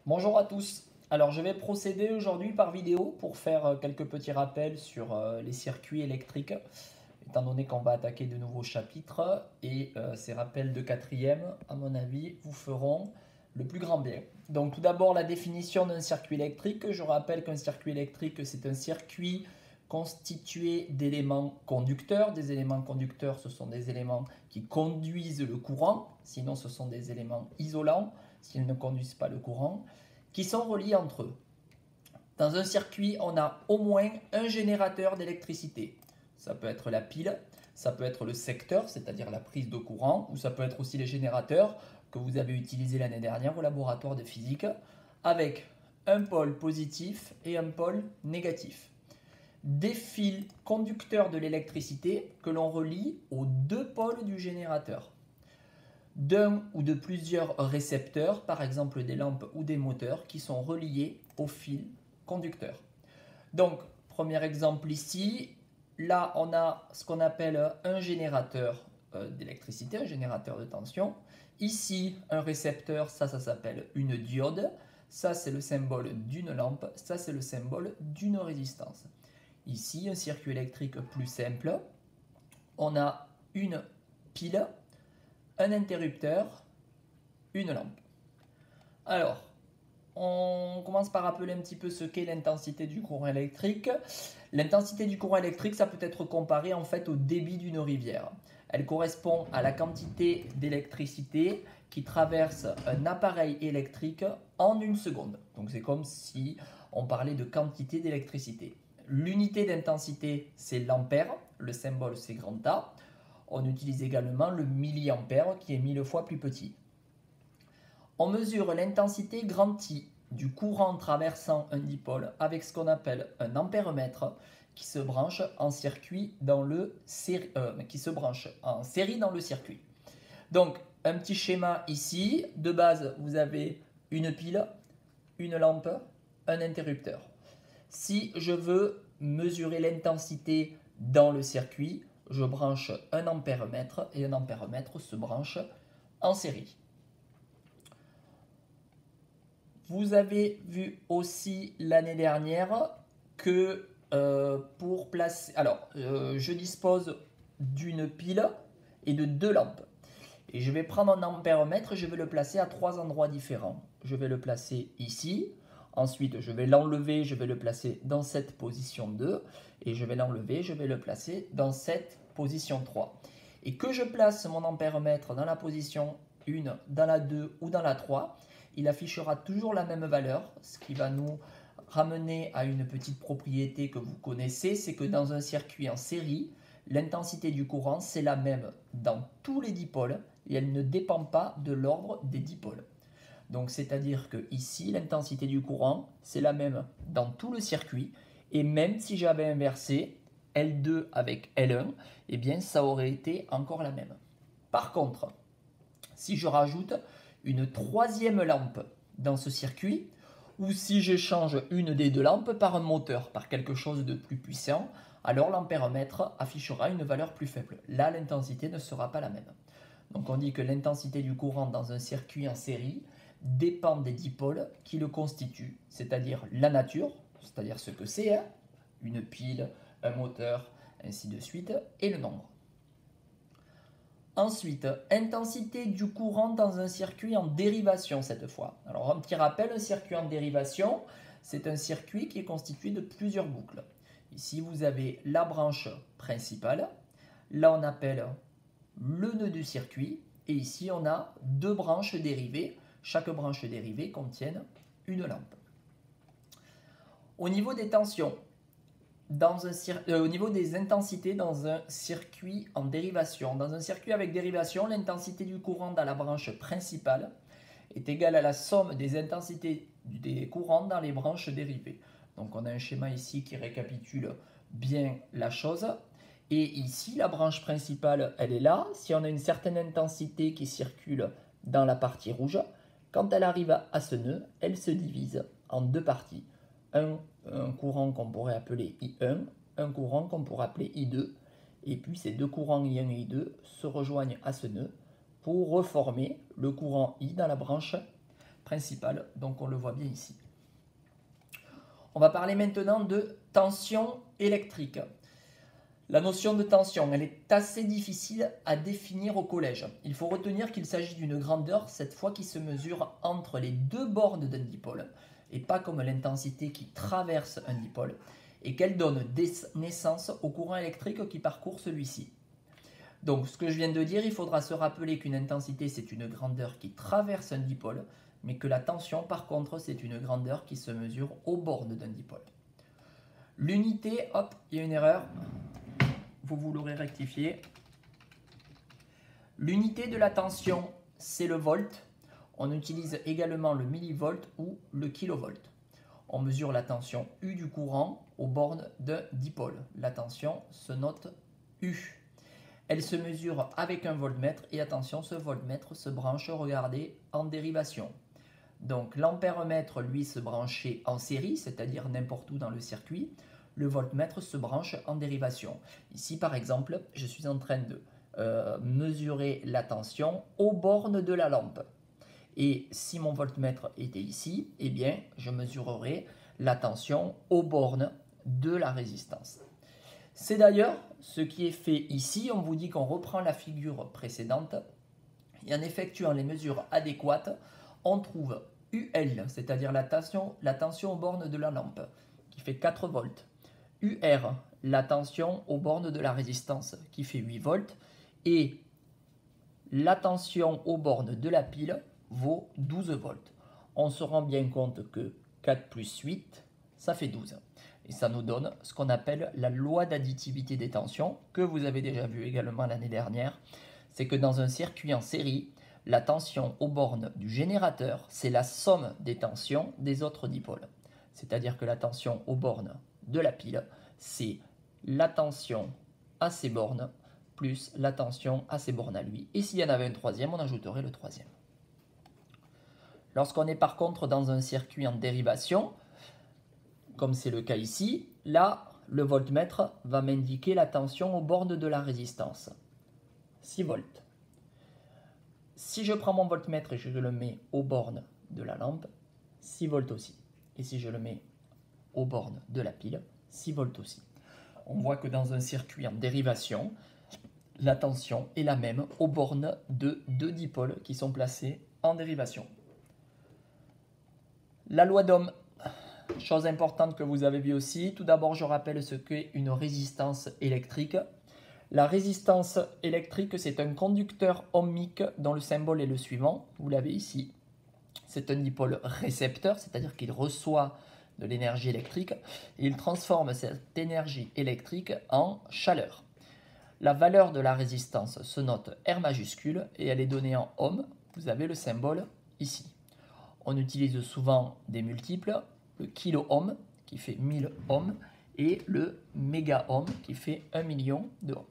Bonjour à tous. Alors je vais procéder aujourd'hui par vidéo pour faire quelques petits rappels sur les circuits électriques, étant donné qu'on va attaquer de nouveaux chapitres et ces rappels de quatrième, à mon avis, vous feront le plus grand bien. Donc tout d'abord la définition d'un circuit électrique. Je rappelle qu'un circuit électrique c'est un circuit constitué d'éléments conducteurs. Des éléments conducteurs, ce sont des éléments qui conduisent le courant, sinon ce sont des éléments isolants s'ils ne conduisent pas le courant, qui sont reliés entre eux. Dans un circuit, on a au moins un générateur d'électricité. Ça peut être la pile, ça peut être le secteur, c'est-à-dire la prise de courant, ou ça peut être aussi les générateurs que vous avez utilisés l'année dernière au laboratoire de physique, avec un pôle positif et un pôle négatif. Des fils conducteurs de l'électricité que l'on relie aux deux pôles du générateur. D'un ou de plusieurs récepteurs, par exemple des lampes ou des moteurs, qui sont reliés aux fils conducteurs. Donc, premier exemple ici, là on a ce qu'on appelle un générateur d'électricité, un générateur de tension. Ici, un récepteur, ça s'appelle une diode. Ça, c'est le symbole d'une lampe. Ça, c'est le symbole d'une résistance. Ici, un circuit électrique plus simple. On a une pile, un interrupteur, une lampe. Alors, on commence par rappeler un petit peu ce qu'est l'intensité du courant électrique. L'intensité du courant électrique, ça peut être comparé en fait au débit d'une rivière. Elle correspond à la quantité d'électricité qui traverse un appareil électrique en une seconde. Donc c'est comme si on parlait de quantité d'électricité. L'unité d'intensité, c'est l'ampère. Le symbole, c'est grand A. On utilise également le milliampère qui est 1000 fois plus petit. On mesure l'intensité grand I du courant traversant un dipôle avec ce qu'on appelle un ampèremètre qui se branche en série dans le circuit. Donc un petit schéma ici. De base, vous avez une pile, une lampe, un interrupteur. Si je veux mesurer l'intensité dans le circuit, je branche un ampèremètre et un ampèremètre se branche en série. Vous avez vu aussi l'année dernière que pour placer... Alors, je dispose d'une pile et de deux lampes. Et je vais prendre un ampèremètre et je vais le placer à trois endroits différents. Je vais le placer ici. Ensuite, je vais l'enlever, je vais le placer dans cette position 2. Et je vais l'enlever, je vais le placer dans cette position 3. Et que je place mon ampèremètre dans la position 1, dans la 2 ou dans la 3, il affichera toujours la même valeur, ce qui va nous ramener à une petite propriété que vous connaissez, c'est que dans un circuit en série, l'intensité du courant, c'est la même dans tous les dipôles et elle ne dépend pas de l'ordre des dipôles. Donc c'est-à-dire que ici, l'intensité du courant, c'est la même dans tout le circuit et même si j'avais inversé L2 avec L1, eh bien ça aurait été encore la même. Par contre, si je rajoute une troisième lampe dans ce circuit, ou si j'échange une des deux lampes par un moteur, par quelque chose de plus puissant, alors l'ampèremètre affichera une valeur plus faible. Là, l'intensité ne sera pas la même. Donc on dit que l'intensité du courant dans un circuit en série dépend des dipôles qui le constituent, c'est-à-dire la nature, c'est-à-dire ce que c'est, une pile, un moteur, ainsi de suite, et le nombre. Ensuite, intensité du courant dans un circuit en dérivation cette fois. Alors un petit rappel, un circuit en dérivation, c'est un circuit qui est constitué de plusieurs boucles. Ici, vous avez la branche principale. Là, on appelle le nœud du circuit. Et ici, on a deux branches dérivées. Chaque branche dérivée contient une lampe. Au niveau des tensions, au niveau des intensités dans un circuit en dérivation. Dans un circuit avec dérivation, l'intensité du courant dans la branche principale est égale à la somme des intensités des courants dans les branches dérivées. Donc on a un schéma ici qui récapitule bien la chose. Et ici, la branche principale, elle est là. Si on a une certaine intensité qui circule dans la partie rouge, quand elle arrive à ce nœud, elle se divise en deux parties. Un courant qu'on pourrait appeler I1, un courant qu'on pourrait appeler I2. Et puis ces deux courants I1 et I2 se rejoignent à ce nœud pour reformer le courant I dans la branche principal, donc on le voit bien ici. On va parler maintenant de tension électrique. La notion de tension, elle est assez difficile à définir au collège. Il faut retenir qu'il s'agit d'une grandeur, cette fois qui se mesure entre les deux bornes d'un dipôle, et pas comme l'intensité qui traverse un dipôle, et qu'elle donne naissance au courant électrique qui parcourt celui-ci. Donc ce que je viens de dire, il faudra se rappeler qu'une intensité, c'est une grandeur qui traverse un dipôle, mais que la tension, par contre, c'est une grandeur qui se mesure aux bornes d'un dipôle. L'unité, hop, il y a une erreur. Vous l'aurez rectifié. L'unité de la tension, c'est le volt. On utilise également le millivolt ou le kilovolt. On mesure la tension U du courant aux bornes d'un dipôle. La tension se note U. Elle se mesure avec un voltmètre et attention, ce voltmètre se branche, regardez, en dérivation. Donc l'ampèremètre, lui, se branchait en série, c'est-à-dire n'importe où dans le circuit. Le voltmètre se branche en dérivation. Ici, par exemple, je suis en train de mesurer la tension aux bornes de la lampe. Et si mon voltmètre était ici, eh bien, je mesurerai la tension aux bornes de la résistance. C'est d'ailleurs ce qui est fait ici. On vous dit qu'on reprend la figure précédente et en effectuant les mesures adéquates, on trouve UL, c'est-à-dire la tension aux bornes de la lampe, qui fait 4 volts. UR, la tension aux bornes de la résistance, qui fait 8 volts. Et la tension aux bornes de la pile vaut 12 volts. On se rend bien compte que 4 plus 8, ça fait 12. Et ça nous donne ce qu'on appelle la loi d'additivité des tensions, que vous avez déjà vu également l'année dernière. C'est que dans un circuit en série, la tension aux bornes du générateur, c'est la somme des tensions des autres dipôles. C'est-à-dire que la tension aux bornes de la pile, c'est la tension à ces bornes plus la tension à ces bornes à lui. Et s'il y en avait un troisième, on ajouterait le troisième. Lorsqu'on est par contre dans un circuit en dérivation, comme c'est le cas ici, là, le voltmètre va m'indiquer la tension aux bornes de la résistance. 6 volts. Si je prends mon voltmètre et je le mets aux bornes de la lampe, 6 volts aussi. Et si je le mets aux bornes de la pile, 6 volts aussi. On voit que dans un circuit en dérivation, la tension est la même aux bornes de deux dipôles qui sont placés en dérivation. La loi d'Ohm, chose importante que vous avez vu aussi. Tout d'abord, je rappelle ce qu'est une résistance électrique. La résistance électrique, c'est un conducteur ohmique dont le symbole est le suivant. Vous l'avez ici. C'est un dipôle récepteur, c'est-à-dire qu'il reçoit de l'énergie électrique et il transforme cette énergie électrique en chaleur. La valeur de la résistance se note R majuscule et elle est donnée en ohm. Vous avez le symbole ici. On utilise souvent des multiples, le kilo-ohm qui fait 1000 ohms et le méga-ohm qui fait 1 million de ohms.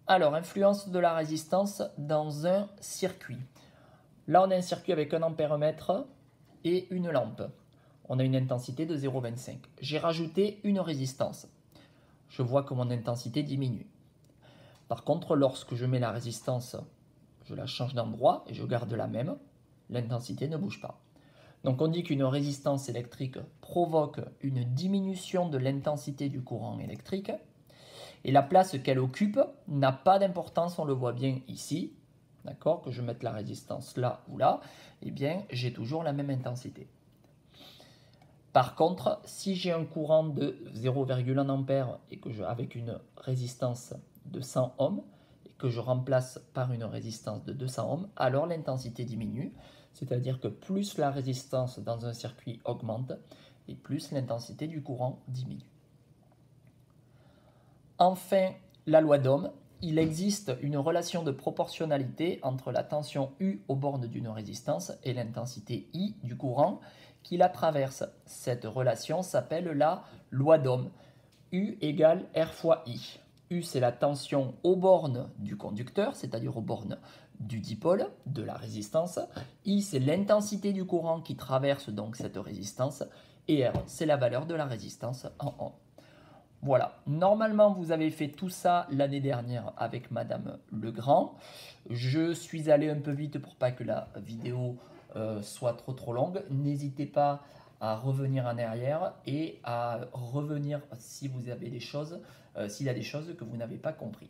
Alors, influence de la résistance dans un circuit. Là, on a un circuit avec un ampèremètre et une lampe. On a une intensité de 0,25. J'ai rajouté une résistance. Je vois que mon intensité diminue. Par contre, lorsque je mets la résistance, je la change d'endroit et je garde la même, l'intensité ne bouge pas. Donc on dit qu'une résistance électrique provoque une diminution de l'intensité du courant électrique et la place qu'elle occupe n'a pas d'importance, on le voit bien ici, d'accord, que je mette la résistance là ou là, eh bien j'ai toujours la même intensité. Par contre, si j'ai un courant de 0,1 ampère et que avec une résistance de 100 ohms et que je remplace par une résistance de 200 ohms, alors l'intensité diminue, c'est-à-dire que plus la résistance dans un circuit augmente et plus l'intensité du courant diminue. Enfin, la loi d'Ohm, il existe une relation de proportionnalité entre la tension U aux bornes d'une résistance et l'intensité I du courant qui la traverse. Cette relation s'appelle la loi d'Ohm. U égale R fois I. U, c'est la tension aux bornes du conducteur, c'est-à-dire aux bornes du dipôle, de la résistance. I, c'est l'intensité du courant qui traverse donc cette résistance. Et R, c'est la valeur de la résistance en ohm. Voilà, normalement vous avez fait tout ça l'année dernière avec Madame Legrand. Je suis allé un peu vite pour pas que la vidéo soit trop longue, n'hésitez pas à revenir en arrière et à revenir si vous avez des choses, s'il y a des choses que vous n'avez pas compris.